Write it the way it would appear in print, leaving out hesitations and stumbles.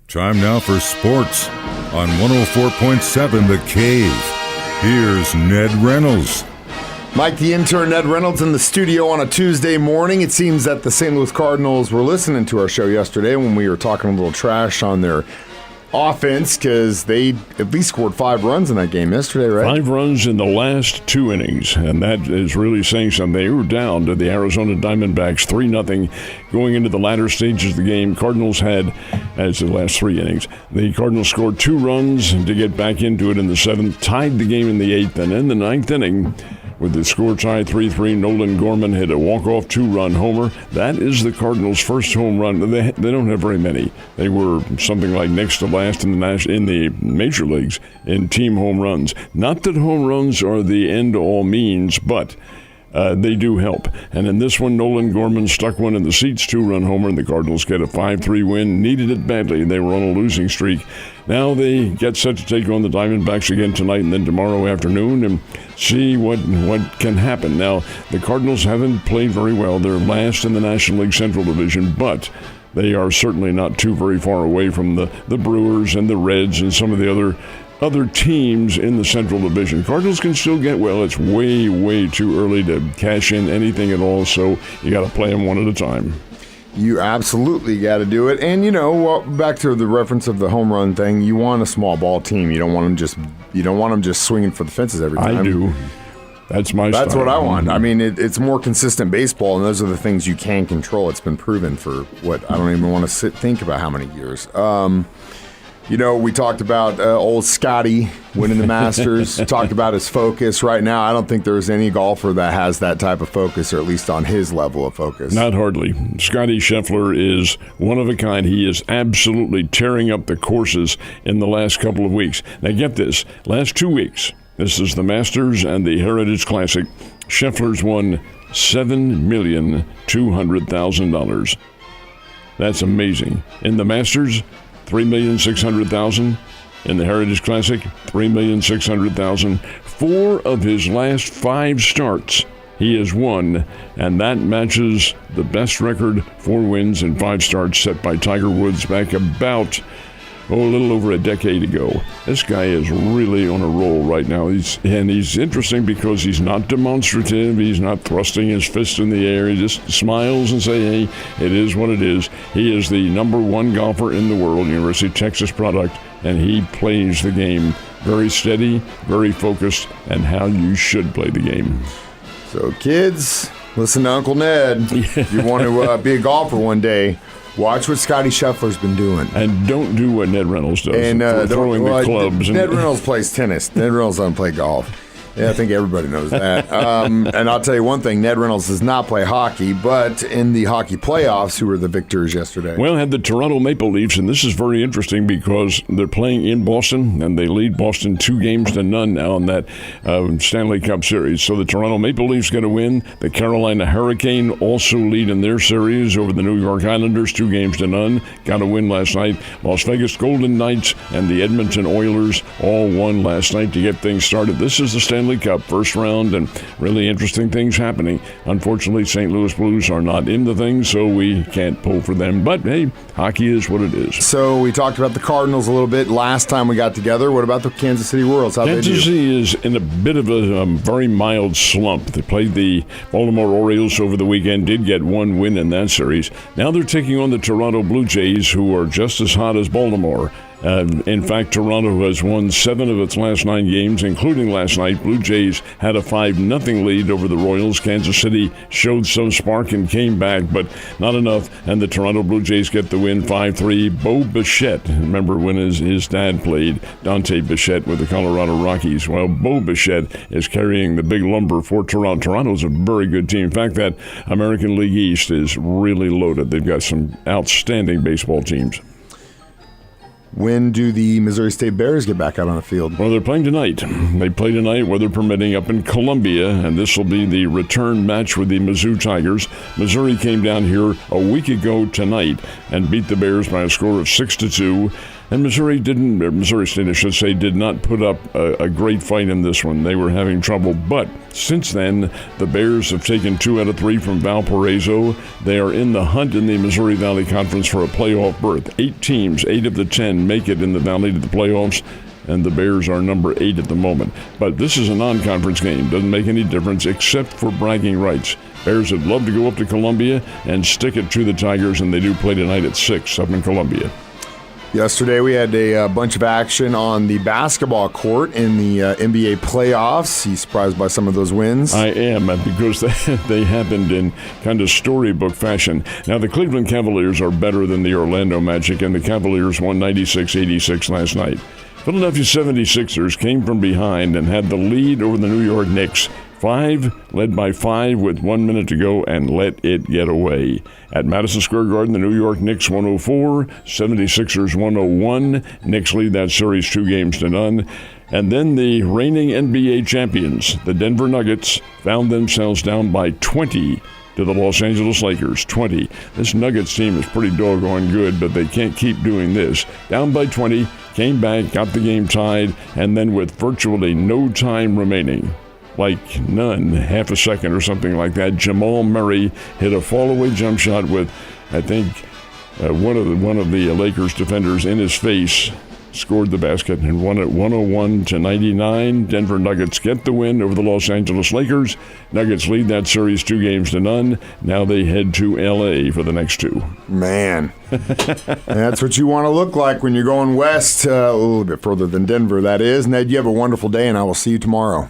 Time now for sports on 104.7 The Cave. Here's Ned Reynolds. Mike, the intern, Ned Reynolds, in the studio on a Tuesday morning. It seems that the St. Louis Cardinals were listening to our show yesterday when we were talking a little trash on their offense because they at least scored 5 runs in that game yesterday, right? 5 runs in the last 2 innings, and that is really saying something. They were down to the Arizona Diamondbacks 3-0 going into the latter stages of the game. Cardinals had, as the last 3 innings, the Cardinals scored 2 runs to get back into it in the 7th, tied the game in the 8th, and in the 9th inning, with the score tied 3-3, Nolan Gorman hit a walk-off 2-run homer. That is the Cardinals' first home run. They don't have very many. They were something like next to last in the major leagues in team home runs. Not that home runs are the end-all means, but they do help. And in this one, Nolan Gorman stuck one in the seats, 2-run homer, and the Cardinals get a 5-3 win. Needed it badly. They were on a losing streak. Now they get set to take on the Diamondbacks again tonight and then tomorrow afternoon and see what can happen. Now, the Cardinals haven't played very well. They're last in the National League Central Division, but they are certainly not too very far away from the Brewers and the Reds and some of the other teams in the Central Division. Cardinals can still get well. It's way, way too early to cash in anything at all, so you got to play them one at a time. You absolutely got to do it. And, back to the reference of the home run thing, you want a small ball team. You don't want them just swinging for the fences every time. I do. That's my style. That's what I want. I mean, it's more consistent baseball, and those are the things you can control. It's been proven for, I don't even want to think about how many years. We talked about old Scotty winning the Masters, talked about his focus. Right now, I don't think there's any golfer that has that type of focus, or at least on his level of focus. Not hardly. Scotty Scheffler is one of a kind. He is absolutely tearing up the courses in the last couple of weeks. Now, get this. Last 2 weeks, this is the Masters and the Heritage Classic. Scheffler's won $7,200,000. That's amazing. In the Masters, $3,600,000. In the Heritage Classic, $3,600,000. 4 of his last 5 starts he has won, and that matches the best record, 4 wins and 5 starts, set by Tiger Woods back about a little over a decade ago. This guy is really on a roll right now. He's interesting because he's not demonstrative. He's not thrusting his fist in the air. He just smiles and says, hey, it is what it is. He is the number 1 golfer in the world, University of Texas product, and he plays the game very steady, very focused, and how you should play the game. So kids, listen to Uncle Ned. If you want to be a golfer one day, watch what Scotty Scheffler's been doing. And don't do what Ned Reynolds does. And throwing the clubs. Ned Reynolds plays tennis. Ned Reynolds doesn't play golf. Yeah, I think everybody knows that. And I'll tell you one thing, Ned Reynolds does not play hockey, but in the hockey playoffs, who were the victors yesterday? Well, had the Toronto Maple Leafs, and this is very interesting because they're playing in Boston, and they lead Boston 2-0 now in that Stanley Cup series. So the Toronto Maple Leafs get a win. The Carolina Hurricane also lead in their series over the New York Islanders, 2-0. Got a win last night. Las Vegas Golden Knights and the Edmonton Oilers all won last night to get things started. This is the Stanley Cup first round, and really interesting things happening. Unfortunately, St. Louis Blues are not in the thing, so we can't pull for them. But hey, hockey is what it is. So we talked about the Cardinals a little bit last time we got together. What about the Kansas City Royals? Kansas City is in a bit of a very mild slump. They played the Baltimore Orioles over the weekend, did get 1 win in that series. Now they're taking on the Toronto Blue Jays, who are just as hot as Baltimore. In fact, Toronto has won 7 of its last 9 games, including last night. Blue Jays had a 5-0 lead over the Royals. Kansas City showed some spark and came back, but not enough. And the Toronto Blue Jays get the win 5-3. Bo Bichette, remember when his dad played, Dante Bichette with the Colorado Rockies. Well, Bo Bichette is carrying the big lumber for Toronto. Toronto's a very good team. In fact, that American League East is really loaded. They've got some outstanding baseball teams. When do the Missouri State Bears get back out on the field? Well, they're playing tonight. They play tonight, weather permitting, up in Columbia, and this will be the return match with the Mizzou Tigers. Missouri came down here a week ago tonight and beat the Bears by a score of 6-2. And Missouri State, I should say, did not put up a great fight in this one. They were having trouble. But since then, the Bears have taken 2 out of 3 from Valparaiso. They are in the hunt in the Missouri Valley Conference for a playoff berth. 8 teams, 8 of the 10 make it in the Valley to the playoffs, and the Bears are number 8 at the moment. But this is a non-conference game. Doesn't make any difference except for bragging rights. Bears would love to go up to Columbia and stick it to the Tigers, and they do play tonight at 6 up in Columbia. Yesterday, we had a bunch of action on the basketball court in the NBA playoffs. You surprised by some of those wins? I am, because they happened in kind of storybook fashion. Now, the Cleveland Cavaliers are better than the Orlando Magic, and the Cavaliers won 96-86 last night. Philadelphia 76ers came from behind and had the lead over the New York Knicks. Led by 5 with 1 minute to go, and let it get away. At Madison Square Garden, the New York Knicks 104, 76ers 101. Knicks lead that series 2-0. And then the reigning NBA champions, the Denver Nuggets, found themselves down by 20 to the Los Angeles Lakers, 20. This Nuggets team is pretty doggone good, but they can't keep doing this. Down by 20, came back, got the game tied, and then with virtually no time remaining, like none, half a second or something like that, Jamal Murray hit a fall-away jump shot with, I think, one of the Lakers defenders in his face, scored the basket and won it 101-99. Denver Nuggets get the win over the Los Angeles Lakers. Nuggets lead that series 2-0. Now they head to L.A. for the next 2. Man, that's what you want to look like when you're going west, a little bit further than Denver, that is. Ned, you have a wonderful day, and I will see you tomorrow.